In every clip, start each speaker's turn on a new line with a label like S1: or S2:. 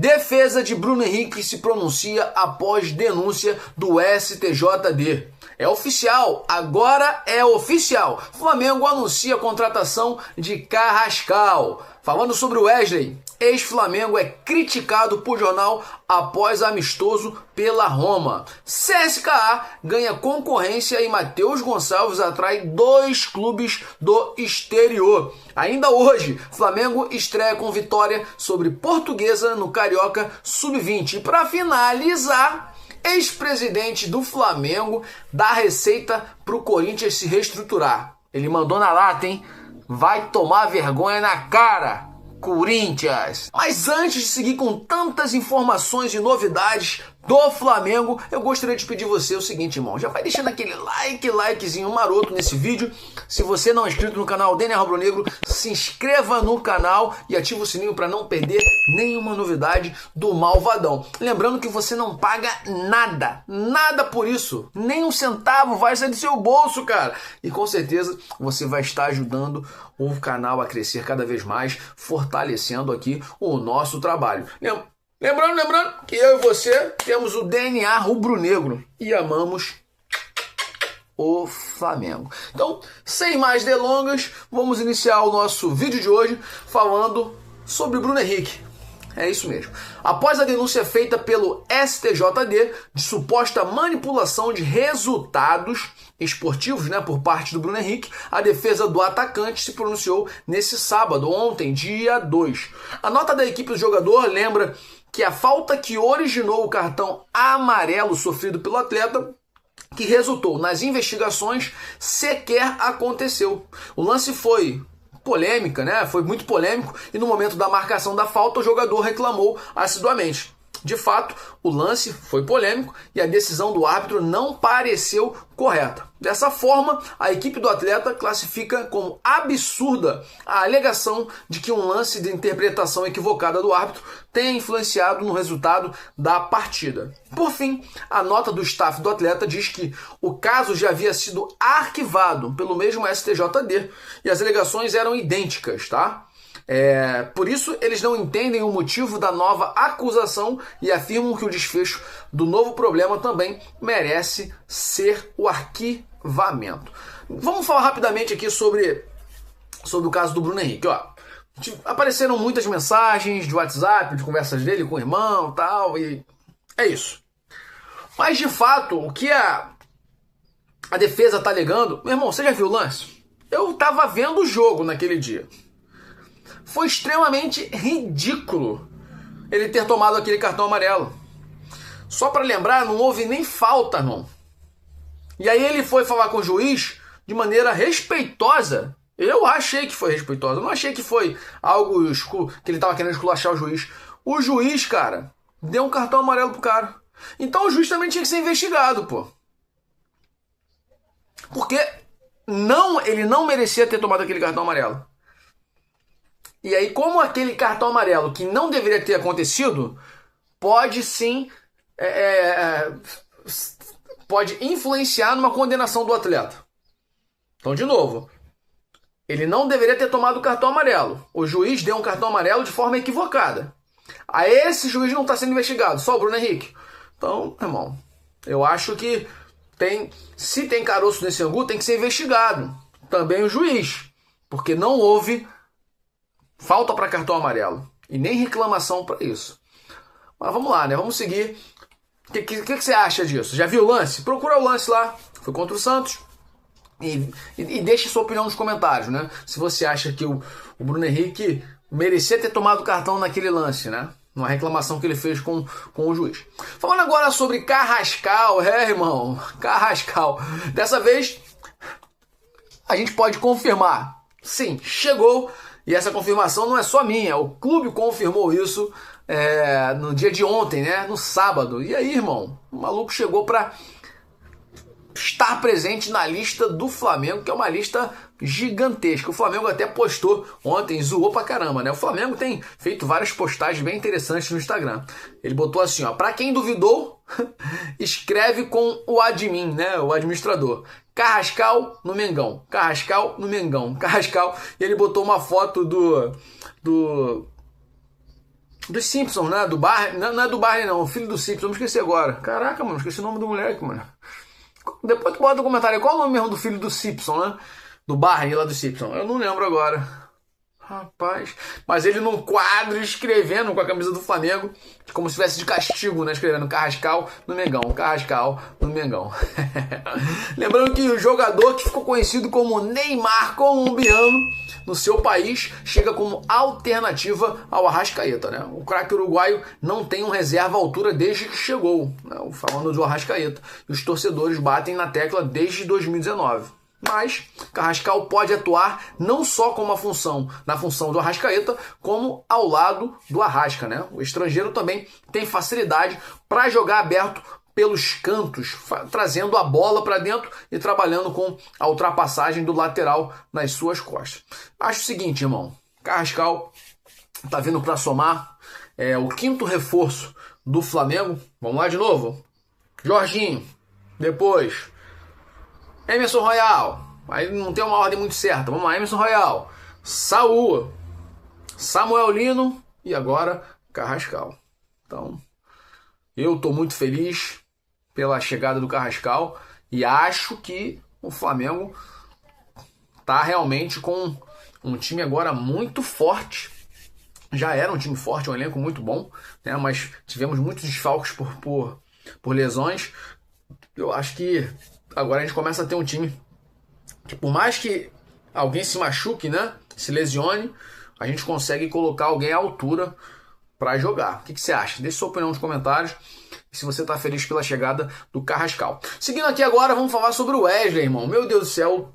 S1: Defesa de Bruno Henrique se pronuncia após denúncia do STJD. É oficial, agora é oficial. Flamengo anuncia a contratação de Carrascal. Falando sobre o Wesley, ex-Flamengo é criticado por jornal após amistoso pela Roma. CSKA ganha concorrência e Matheus Gonçalves atrai 2 clubes do exterior. Ainda hoje, Flamengo estreia com vitória sobre Portuguesa no Carioca Sub-20. E para finalizar, ex-presidente do Flamengo dá receita para o Corinthians se reestruturar. Ele mandou na lata, hein? Vai tomar vergonha na cara, Corinthians! Mas antes de seguir com tantas informações e novidades do Flamengo, eu gostaria de pedir você o seguinte, irmão. Já vai deixando aquele likezinho maroto nesse vídeo. Se você não é inscrito no canal DNA Rubro Negro, se inscreva no canal e ativa o sininho para não perder nenhuma novidade do Malvadão. Lembrando que você não paga nada por isso. Nem um centavo vai sair do seu bolso, cara. E com certeza você vai estar ajudando o canal a crescer cada vez mais, fortalecendo aqui o nosso trabalho. Lembrando que eu e você temos o DNA rubro-negro e amamos o Flamengo. Então, sem mais delongas, vamos iniciar o nosso vídeo de hoje falando sobre Bruno Henrique. É isso mesmo. Após a denúncia feita pelo STJD de suposta manipulação de resultados esportivos, por parte do Bruno Henrique, a defesa do atacante se pronunciou nesse sábado, ontem, dia 2. A nota da equipe do jogador lembra que a falta que originou o cartão amarelo sofrido pelo atleta, que resultou nas investigações, sequer aconteceu. O lance foi polêmica, foi muito polêmico, e no momento da marcação da falta o jogador reclamou assiduamente. De fato, o lance foi polêmico e a decisão do árbitro não pareceu correta. Dessa forma, a equipe do atleta classifica como absurda a alegação de que um lance de interpretação equivocada do árbitro tenha influenciado no resultado da partida. Por fim, a nota do staff do atleta diz que o caso já havia sido arquivado pelo mesmo STJD e as alegações eram idênticas, tá? Por isso, eles não entendem o motivo da nova acusação e afirmam que o desfecho do novo problema também merece ser o arquivamento. Vamos falar rapidamente aqui sobre o caso do Bruno Henrique. Apareceram muitas mensagens de WhatsApp, de conversas dele com o irmão e tal, e é isso. Mas, de fato, o que a defesa está alegando... Meu irmão, você já viu o lance? Eu estava vendo o jogo naquele dia. Foi extremamente ridículo ele ter tomado aquele cartão amarelo. Só para lembrar, não houve nem falta, irmão. E aí ele foi falar com o juiz de maneira respeitosa. Eu achei que foi respeitosa. Eu não achei que foi algo que ele estava querendo esculachar o juiz. O juiz, cara, deu um cartão amarelo pro cara. Então o juiz também tinha que ser investigado, pô. Porque ele não merecia ter tomado aquele cartão amarelo. E aí, como aquele cartão amarelo que não deveria ter acontecido, pode sim pode influenciar numa condenação do atleta. Então, de novo, ele não deveria ter tomado o cartão amarelo. O juiz deu um cartão amarelo de forma equivocada. A esse juiz não está sendo investigado, só o Bruno Henrique. Então, irmão, eu acho que se tem caroço nesse angu, tem que ser investigado. Também o juiz, porque não houve falta para cartão amarelo e nem reclamação para isso. Mas vamos lá, Vamos seguir. O que você acha disso? Já viu o lance? Procura o lance lá. Foi contra o Santos. E deixe sua opinião nos comentários, Se você acha que o Bruno Henrique merecia ter tomado cartão naquele lance, Numa reclamação que ele fez com o juiz. Falando agora sobre Carrascal, irmão. Carrascal. Dessa vez, a gente pode confirmar. Sim, chegou. E essa confirmação não é só minha, o clube confirmou isso no dia de ontem, no sábado. E aí, irmão, o maluco chegou para estar presente na lista do Flamengo, que é uma lista gigantesca. O Flamengo até postou ontem, zoou pra caramba, O Flamengo tem feito várias postagens bem interessantes no Instagram. Ele botou assim, pra quem duvidou, escreve com o admin, o administrador. Carrascal no Mengão, Carrascal no Mengão, Carrascal. E ele botou uma foto do dos Simpsons, né? Do Barney, não é do Barney não, o filho do Simpsons, me esqueci agora. Caraca, mano, esqueci o nome do moleque, mano. Depois tu bota no comentário aí, qual é o nome mesmo do filho do Simpson, né? Do Barney lá do Simpson. Eu não lembro agora. Rapaz. Mas ele num quadro escrevendo com a camisa do Flamengo, como se estivesse de castigo, né? Escrevendo Carrascal no Mengão. Carrascal no Mengão. Lembrando que o jogador que ficou conhecido como Neymar colombiano no seu país chega como alternativa ao Arrascaeta, né? O craque uruguaio não tem um reserva à altura desde que chegou, né? Falando do Arrascaeta. E os torcedores batem na tecla desde 2019. Mas Carrascal pode atuar não só na função do Arrascaeta, como ao lado do Arrasca, né? O estrangeiro também tem facilidade para jogar aberto pelos cantos, trazendo a bola para dentro e trabalhando com a ultrapassagem do lateral nas suas costas. Acho o seguinte, irmão, Carrascal tá vindo para somar, o quinto reforço do Flamengo. Vamos lá de novo. Jorginho, depois Emerson Royal, aí não tem uma ordem muito certa. Vamos lá, Emerson Royal, Saúl, Samuel Lino e agora Carrascal. Então, eu estou muito feliz pela chegada do Carrascal e acho que o Flamengo está realmente com um time agora muito forte. Já era um time forte, um elenco muito bom, né? Mas tivemos muitos desfalques por lesões. Eu acho que agora a gente começa a ter um time que, por mais que alguém se machuque, né, se lesione, a gente consegue colocar alguém à altura para jogar. O que você acha? Deixe sua opinião nos comentários e se você está feliz pela chegada do Carrascal. Seguindo aqui agora, vamos falar sobre o Wesley, irmão. Meu Deus do céu,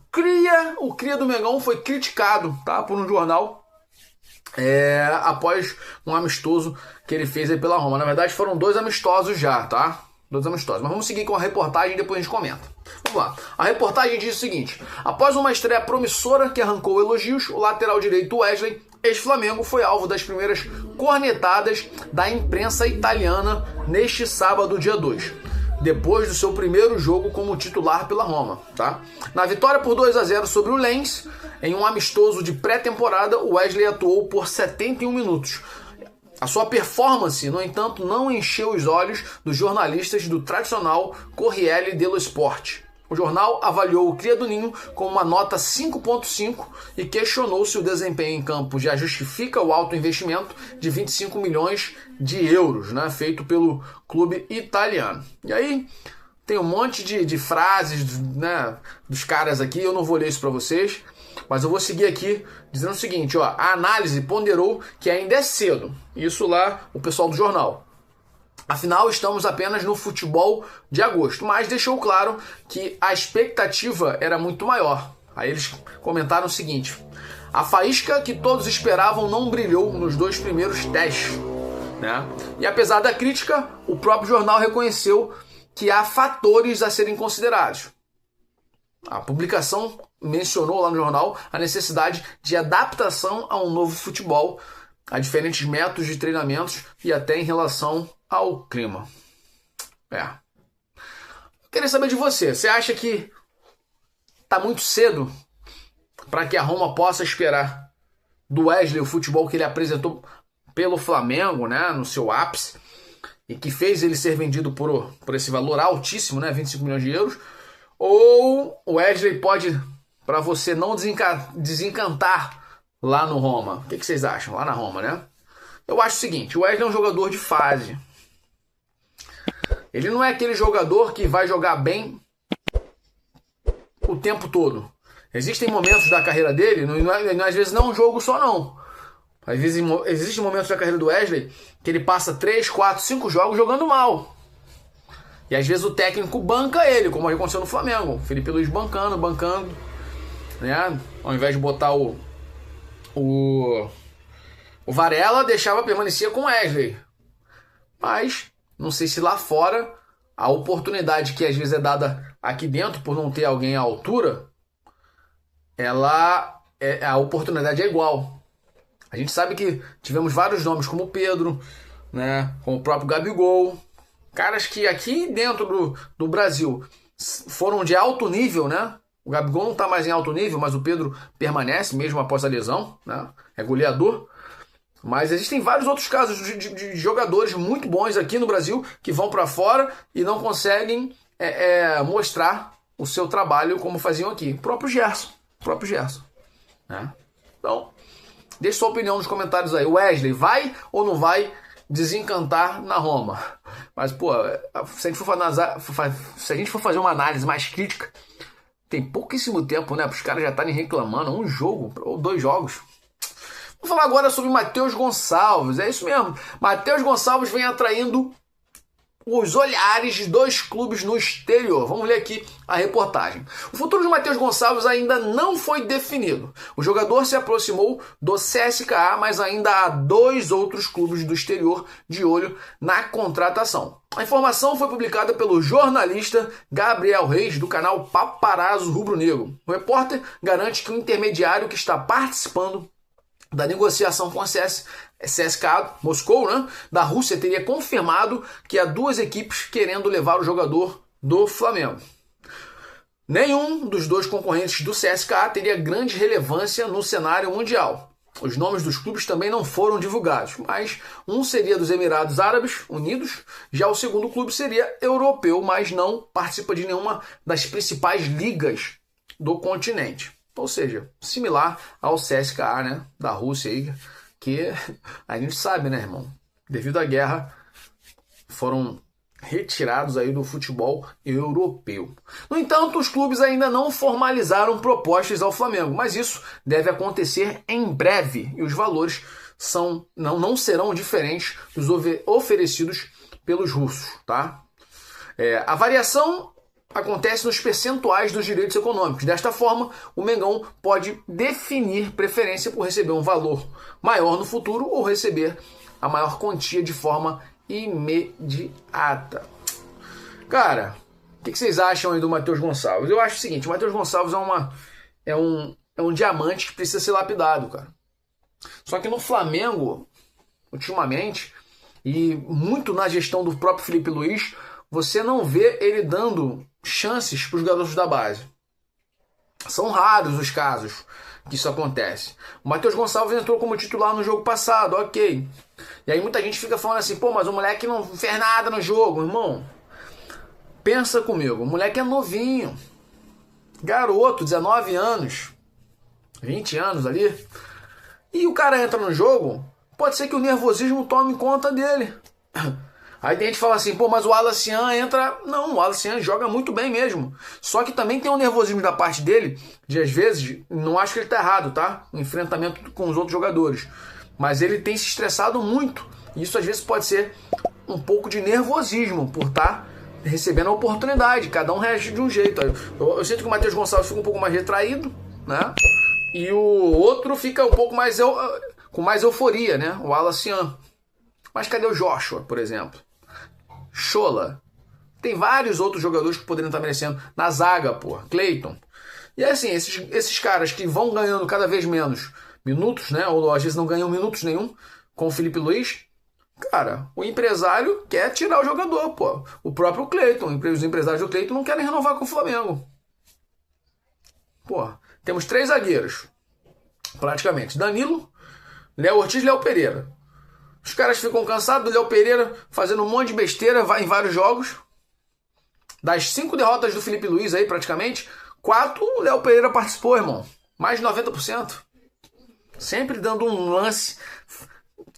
S1: o cria do Mengão foi criticado, tá, por um jornal após um amistoso que ele fez aí pela Roma. Na verdade, foram 2 amistosos já, tá? 2 amistosos. Mas vamos seguir com a reportagem e depois a gente comenta. Vamos lá. A reportagem diz o seguinte: após uma estreia promissora que arrancou elogios, o lateral direito Wesley, ex-Flamengo, foi alvo das primeiras cornetadas da imprensa italiana neste sábado, dia 2, depois do seu primeiro jogo como titular pela Roma, tá? Na vitória por 2-0 sobre o Lens, em um amistoso de pré-temporada, o Wesley atuou por 71 minutos. A sua performance, no entanto, não encheu os olhos dos jornalistas do tradicional Corriere dello Sport. O jornal avaliou o cria do Ninho com uma nota 5.5 e questionou se o desempenho em campo já justifica o alto investimento de 25 milhões de euros, né, feito pelo clube italiano. E aí tem um monte de frases, né, dos caras aqui, eu não vou ler isso para vocês, mas eu vou seguir aqui dizendo o seguinte, ó: a análise ponderou que ainda é cedo. Isso lá, o pessoal do jornal. Afinal, estamos apenas no futebol de agosto, mas deixou claro que a expectativa era muito maior. Aí eles comentaram o seguinte: a faísca que todos esperavam não brilhou nos 2 primeiros testes, né? E apesar da crítica, o próprio jornal reconheceu que há fatores a serem considerados. A publicação mencionou lá no jornal a necessidade de adaptação a um novo futebol, a diferentes métodos de treinamentos e até em relação ao clima. Eu queria saber de você. Você acha que tá muito cedo para que a Roma possa esperar do Wesley o futebol que ele apresentou pelo Flamengo, né, no seu ápice, e que fez ele ser vendido por esse valor altíssimo, né, 25 milhões de euros? Ou o Wesley pode, para você não desencantar lá no Roma? O que vocês acham? Lá na Roma, né? Eu acho o seguinte: o Wesley é um jogador de fase. Ele não é aquele jogador que vai jogar bem o tempo todo. Existem momentos da carreira dele, às vezes não é um jogo só não. Às vezes existem momentos da carreira do Wesley que ele passa 3, 4, 5 jogos jogando mal. E às vezes o técnico banca ele, como aconteceu no Flamengo. Felipe Luiz bancando, né? Ao invés de botar o Varela, permanecia com o Wesley. Mas não sei se lá fora a oportunidade que às vezes é dada aqui dentro por não ter alguém à altura, a oportunidade é igual. A gente sabe que tivemos vários nomes como o Pedro, né, como o próprio Gabigol, caras que aqui dentro do Brasil foram de alto nível, né? O Gabigol não está mais em alto nível, mas o Pedro permanece mesmo após a lesão, né? É goleador. Mas existem vários outros casos de jogadores muito bons aqui no Brasil que vão para fora e não conseguem mostrar o seu trabalho como faziam aqui. O próprio Gerson. Né? Então, deixe sua opinião nos comentários aí. Wesley, vai ou não vai desencantar na Roma? Mas, pô, se a gente for fazer uma análise mais crítica, tem pouquíssimo tempo, né? Para os caras já estarem reclamando. Um jogo ou 2 jogos. Vou falar agora sobre Matheus Gonçalves. É isso mesmo. Matheus Gonçalves vem atraindo os olhares de 2 clubes no exterior. Vamos ler aqui a reportagem. O futuro de Matheus Gonçalves ainda não foi definido. O jogador se aproximou do CSKA, mas ainda há 2 outros clubes do exterior de olho na contratação. A informação foi publicada pelo jornalista Gabriel Reis, do canal Paparazzo Rubro Negro. O repórter garante que o intermediário que está participando da negociação com a CSKA Moscou, né, da Rússia, teria confirmado que há 2 equipes querendo levar o jogador do Flamengo. Nenhum dos 2 concorrentes do CSKA teria grande relevância no cenário mundial. Os nomes dos clubes também não foram divulgados, mas um seria dos Emirados Árabes Unidos, já o segundo clube seria europeu, mas não participa de nenhuma das principais ligas do continente. Ou seja, similar ao CSKA, né, da Rússia aí, que a gente sabe, né, irmão? Devido à guerra, foram retirados aí do futebol europeu. No entanto, os clubes ainda não formalizaram propostas ao Flamengo, mas isso deve acontecer em breve e os valores não serão diferentes dos oferecidos pelos russos, tá? A variação acontece nos percentuais dos direitos econômicos. Desta forma, o Mengão pode definir preferência por receber um valor maior no futuro ou receber a maior quantia de forma imediata. Cara, o que vocês acham aí do Matheus Gonçalves? Eu acho o seguinte, o Matheus Gonçalves é um diamante que precisa ser lapidado, cara. Só que no Flamengo, ultimamente, e muito na gestão do próprio Felipe Luiz, você não vê ele dando chances para os garotos da base. São raros os casos que isso acontece. O Matheus Gonçalves entrou como titular no jogo passado, ok. E aí muita gente fica falando assim, pô, mas o moleque não fez nada no jogo. Irmão, pensa comigo, o moleque é novinho. Garoto, 19 anos, 20 anos ali. E o cara entra no jogo, pode ser que o nervosismo tome conta dele. Aí tem gente que fala assim, pô, mas o Alassian entra... Não, o Alassian joga muito bem mesmo. Só que também tem um nervosismo da parte dele, de às vezes, não acho que ele tá errado, tá? No enfrentamento com os outros jogadores. Mas ele tem se estressado muito. E isso às vezes pode ser um pouco de nervosismo por estar recebendo a oportunidade. Cada um reage de um jeito. Eu sinto que o Matheus Gonçalves fica um pouco mais retraído, né? E o outro fica um pouco mais... com mais euforia, né? O Alassian. Mas cadê o Joshua, por exemplo? Chola. Tem vários outros jogadores que poderiam estar merecendo. Na zaga, pô. Cleiton. E assim, esses caras que vão ganhando cada vez menos minutos, né? Ou às vezes não ganham minutos nenhum com o Felipe Luiz. Cara, o empresário quer tirar o jogador, pô. O próprio Cleiton. Os empresários do Cleiton não querem renovar com o Flamengo. Pô, temos 3 zagueiros. Praticamente. Danilo, Léo Ortiz e Léo Pereira. Os caras ficam cansados do Léo Pereira fazendo um monte de besteira em vários jogos. Das 5 derrotas do Felipe Luiz aí, praticamente, 4 o Léo Pereira participou, irmão. Mais de 90%. Sempre dando um lance,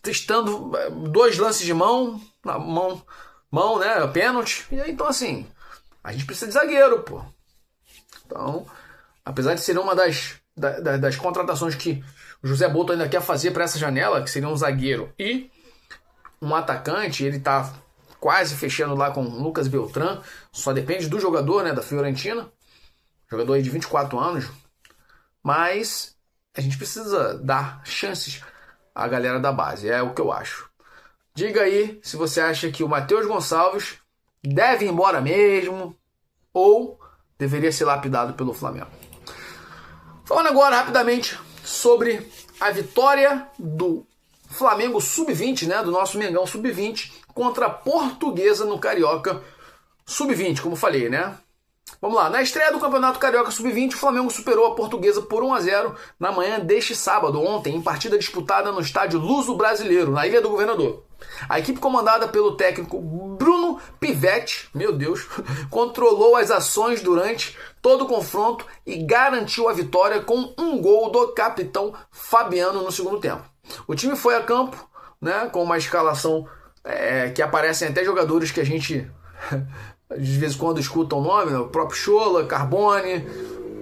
S1: testando 2 lances de mão, né, pênalti. E aí, então assim, a gente precisa de zagueiro, pô. Então, apesar de ser uma das contratações que o José Boto ainda quer fazer para essa janela, que seria um zagueiro e um atacante, ele tá quase fechando lá com o Lucas Beltrán, só depende do jogador, né, da Fiorentina, jogador aí de 24 anos, mas a gente precisa dar chances à galera da base, é o que eu acho. Diga aí se você acha que o Matheus Gonçalves deve ir embora mesmo ou deveria ser lapidado pelo Flamengo. Falando agora rapidamente sobre a vitória do Flamengo Sub-20, né, do nosso Mengão Sub-20 contra a Portuguesa no Carioca Sub-20, como falei, né? Vamos lá, na estreia do Campeonato Carioca Sub-20, o Flamengo superou a Portuguesa por 1-0 na manhã deste sábado, ontem, em partida disputada no estádio Luso Brasileiro, na Ilha do Governador. A equipe comandada pelo técnico Bruno Pivetti, meu Deus, controlou as ações durante todo o confronto e garantiu a vitória com um gol do capitão Fabiano no segundo tempo. O time foi a campo, né, com uma escalação que aparecem até jogadores que a gente de vez em quando escuta o nome, né? O próprio Chola, Carbone,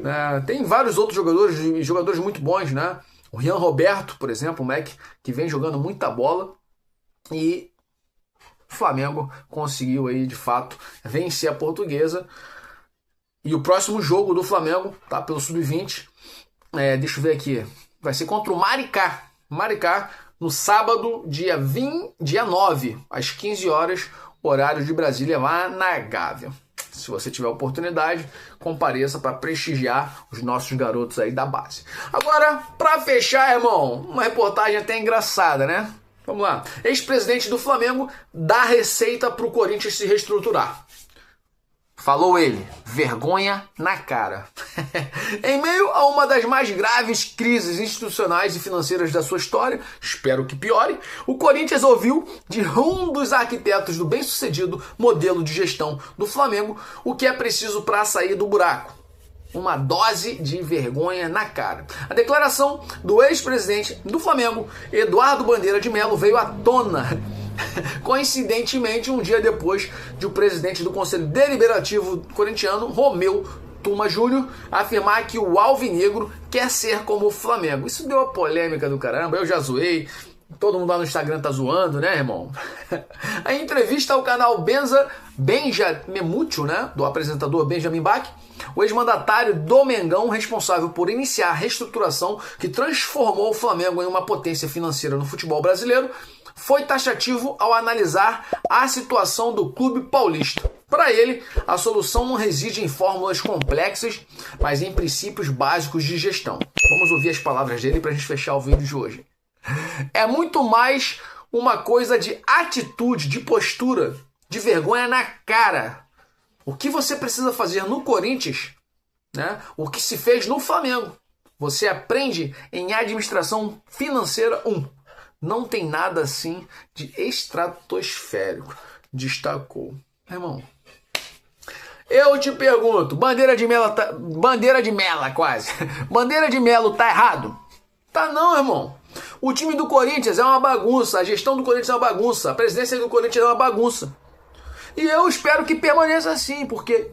S1: né? Tem vários outros jogadores muito bons, né? O Rian Roberto, por exemplo, um moleque que vem jogando muita bola, e o Flamengo conseguiu aí de fato vencer a Portuguesa. E o próximo jogo do Flamengo, tá, pelo Sub-20, deixa eu ver aqui, vai ser contra o Maricá, no sábado, dia 9, às 15 horas, horário de Brasília, lá na Gávea. Se você tiver oportunidade, compareça para prestigiar os nossos garotos aí da base. Agora, para fechar, irmão, uma reportagem até engraçada, né? Vamos lá. Ex-presidente do Flamengo dá receita para o Corinthians se reestruturar. Falou ele, vergonha na cara. Em meio a uma das mais graves crises institucionais e financeiras da sua história, espero que piore, o Corinthians ouviu de um dos arquitetos do bem-sucedido modelo de gestão do Flamengo o que é preciso para sair do buraco. Uma dose de vergonha na cara. A declaração do ex-presidente do Flamengo, Eduardo Bandeira de Melo, veio à tona coincidentemente um dia depois de o presidente do Conselho Deliberativo corintiano, Romeu Tuma Júnior, afirmar que o alvinegro quer ser como o Flamengo. Isso deu uma polêmica do caramba, eu já zoei, todo mundo lá no Instagram tá zoando, né, irmão? A entrevista ao canal Benja Memúcio, né, do apresentador Benjamin Bach, o ex-mandatário do Mengão, responsável por iniciar a reestruturação que transformou o Flamengo em uma potência financeira no futebol brasileiro, foi taxativo ao analisar a situação do clube paulista. Para ele, a solução não reside em fórmulas complexas, mas em princípios básicos de gestão. Vamos ouvir as palavras dele para a gente fechar o vídeo de hoje. É muito mais uma coisa de atitude, de postura, de vergonha na cara. O que você precisa fazer no Corinthians, né? O que se fez no Flamengo. Você aprende em administração financeira 1. Não tem nada assim de estratosférico, destacou. Irmão, eu te pergunto, Bandeira de Melo tá errado? Tá não, irmão. O time do Corinthians é uma bagunça, a gestão do Corinthians é uma bagunça, a presidência do Corinthians é uma bagunça. E eu espero que permaneça assim, porque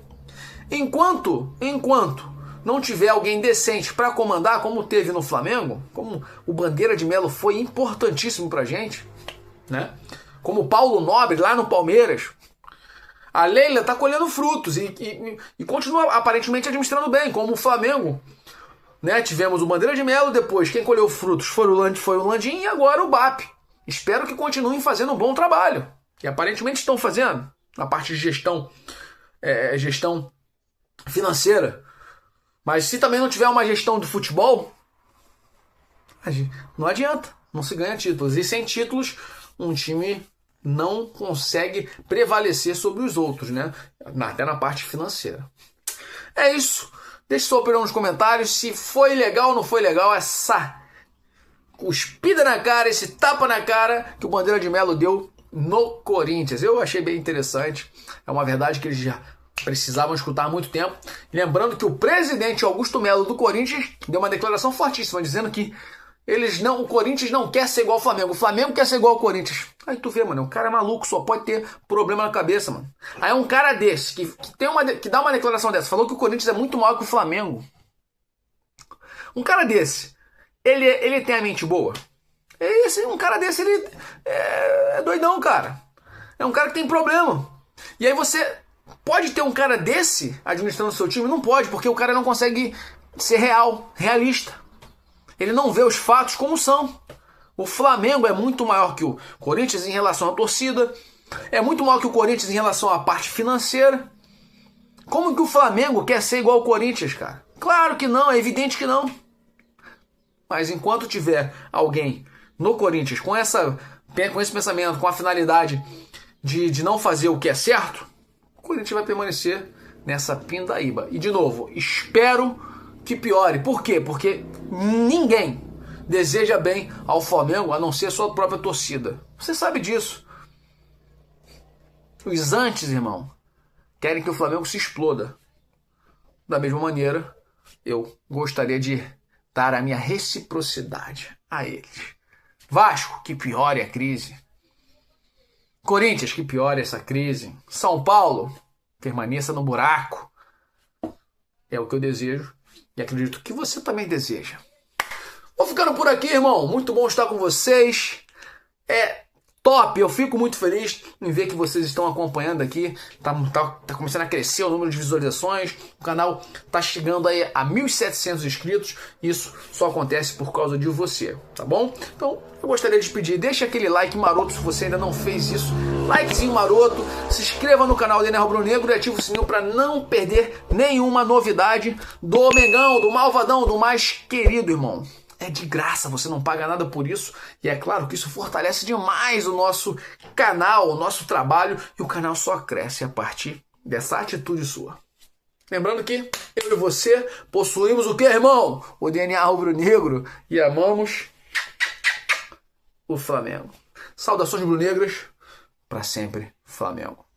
S1: enquanto não tiver alguém decente para comandar, como teve no Flamengo, como o Bandeira de Melo foi importantíssimo pra gente, né? Como o Paulo Nobre lá no Palmeiras, a Leila tá colhendo frutos e continua aparentemente administrando bem, como o Flamengo, né? Tivemos o Bandeira de Melo, depois quem colheu frutos foi o Landim e agora o BAP. Espero que continuem fazendo um bom trabalho, que aparentemente estão fazendo na parte de gestão financeira. Mas se também não tiver uma gestão do futebol, não adianta, não se ganha títulos. E sem títulos, um time não consegue prevalecer sobre os outros, né? Até na parte financeira. É isso. Deixe sua opinião nos comentários. Se foi legal ou não foi legal essa cuspida na cara, esse tapa na cara que o Bandeira de Melo deu no Corinthians. Eu achei bem interessante. É uma verdade que eles já precisavam escutar há muito tempo. Lembrando que o presidente Augusto Melo do Corinthians deu uma declaração fortíssima, dizendo que o Corinthians não quer ser igual ao Flamengo, o Flamengo quer ser igual ao Corinthians. Aí tu vê, mano, o cara é maluco, só pode ter problema na cabeça, mano. Aí um cara desse, que dá uma declaração dessa, falou que o Corinthians é muito maior que o Flamengo. Um cara desse, ele tem a mente boa? Um cara desse, ele é doidão, cara. É um cara que tem problema. E aí você pode ter um cara desse administrando o seu time? Não pode, porque o cara não consegue ser realista. Ele não vê os fatos como são. O Flamengo é muito maior que o Corinthians em relação à torcida. É muito maior que o Corinthians em relação à parte financeira. Como que o Flamengo quer ser igual ao Corinthians, cara? Claro que não, é evidente que não. Mas enquanto tiver alguém no Corinthians com esse pensamento, com a finalidade de não fazer o que é certo, o Corinthians vai permanecer nessa pindaíba. E de novo, espero que piore. Por quê? Porque ninguém deseja bem ao Flamengo a não ser a sua própria torcida. Você sabe disso. Os antes, irmão, querem que o Flamengo se exploda. Da mesma maneira, eu gostaria de dar a minha reciprocidade a eles. Vasco, que piore a crise. Corinthians, que piore essa crise. São Paulo, permaneça no buraco. É o que eu desejo e acredito que você também deseja. Vou ficando por aqui, irmão. Muito bom estar com vocês. É top. Eu fico muito feliz em ver que vocês estão acompanhando aqui. Tá começando a crescer o número de visualizações. O canal tá chegando aí a 1.700 inscritos. Isso só acontece por causa de você, tá bom? Então, eu gostaria de pedir, deixa aquele like maroto se você ainda não fez isso. Likezinho maroto. Se inscreva no canal DNA Rubro Negro e ative o sininho para não perder nenhuma novidade do Mengão, do Malvadão, do mais querido, irmão. É de graça, você não paga nada por isso. E é claro que isso fortalece demais o nosso canal, o nosso trabalho. E o canal só cresce a partir dessa atitude sua. Lembrando que eu e você possuímos o que, irmão? O DNA rubro-negro. E amamos o Flamengo. Saudações rubro-negras. Para sempre, Flamengo.